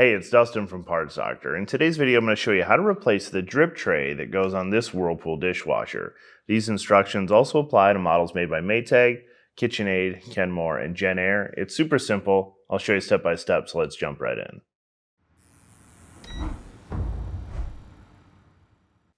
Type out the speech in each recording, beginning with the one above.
Hey, it's Dustin from Parts Doctor. In today's video, I'm going to show you how to replace the drip tray that goes on this Whirlpool dishwasher. These instructions also apply to models made by Maytag, KitchenAid, Kenmore, and JennAir. It's super simple. I'll show you step by step, so let's jump right in.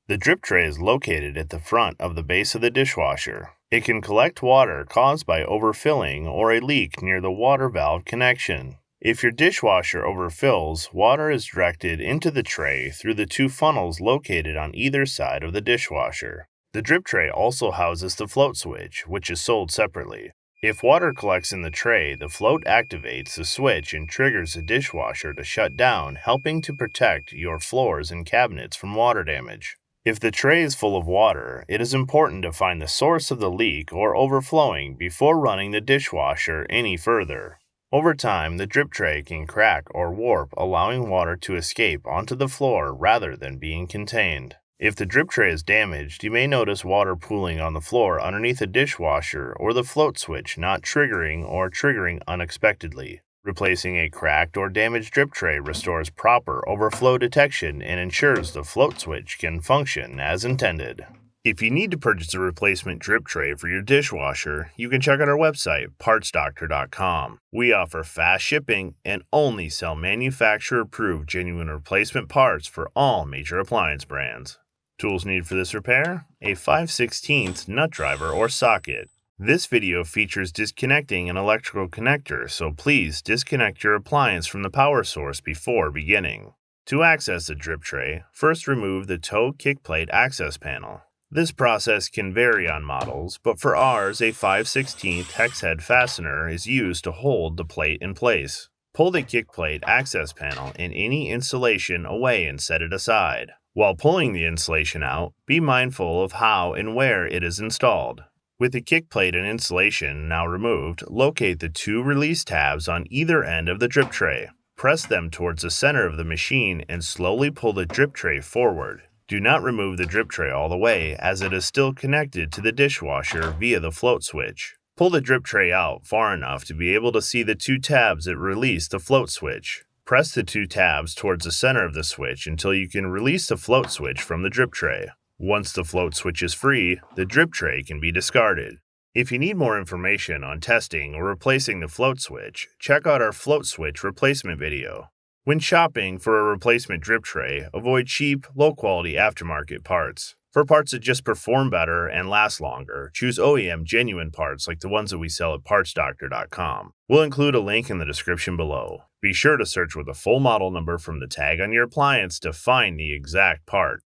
The drip tray is located at the front of the base of the dishwasher. It can collect water caused by overfilling or a leak near the water valve connection. If your dishwasher overfills, water is directed into the tray through the two funnels located on either side of the dishwasher. The drip tray also houses the float switch, which is sold separately. If water collects in the tray, the float activates the switch and triggers the dishwasher to shut down, helping to protect your floors and cabinets from water damage. If the tray is full of water, it is important to find the source of the leak or overflowing before running the dishwasher any further. Over time, the drip tray can crack or warp, allowing water to escape onto the floor rather than being contained. If the drip tray is damaged, you may notice water pooling on the floor underneath the dishwasher or the float switch not triggering or triggering unexpectedly. Replacing a cracked or damaged drip tray restores proper overflow detection and ensures the float switch can function as intended. If you need to purchase a replacement drip tray for your dishwasher, you can check out our website, partsdoctor.com. We offer fast shipping and only sell manufacturer-approved genuine replacement parts for all major appliance brands. Tools needed for this repair: a 5/16 nut driver or socket. This video features disconnecting an electrical connector, so please disconnect your appliance from the power source before beginning. To access the drip tray, first remove the toe kick plate access panel. This process can vary on models, but for ours, a 5/16 hex head fastener is used to hold the plate in place. Pull the kick plate access panel and any insulation away and set it aside. While pulling the insulation out, be mindful of how and where it is installed. With the kick plate and insulation now removed, locate the two release tabs on either end of the drip tray. Press them towards the center of the machine and slowly pull the drip tray forward. Do not remove the drip tray all the way, as it is still connected to the dishwasher via the float switch. Pull the drip tray out far enough to be able to see the two tabs that release the float switch. Press the two tabs towards the center of the switch until you can release the float switch from the drip tray. Once the float switch is free, the drip tray can be discarded. If you need more information on testing or replacing the float switch, check out our float switch replacement video. When shopping for a replacement drip tray, avoid cheap, low-quality aftermarket parts. For parts that just perform better and last longer, choose OEM genuine parts like the ones that we sell at partsdoctor.com. We'll include a link in the description below. Be sure to search with the full model number from the tag on your appliance to find the exact part.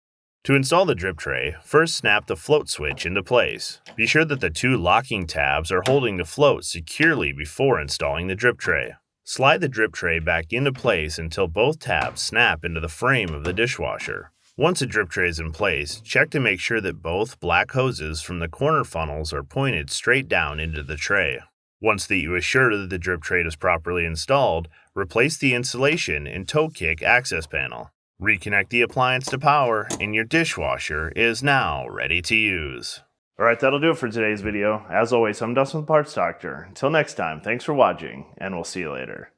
To install the drip tray, first snap the float switch into place. Be sure that the two locking tabs are holding the float securely before installing the drip tray. Slide the drip tray back into place until both tabs snap into the frame of the dishwasher. Once the drip tray is in place, check to make sure that both black hoses from the corner funnels are pointed straight down into the tray. Once that you are sure that the drip tray is properly installed, replace the insulation and toe kick access panel. Reconnect the appliance to power, and your dishwasher is now ready to use. Alright, that'll do it for today's video. As always, I'm Dustin with Parts Doctor. Until next time, thanks for watching, and we'll see you later.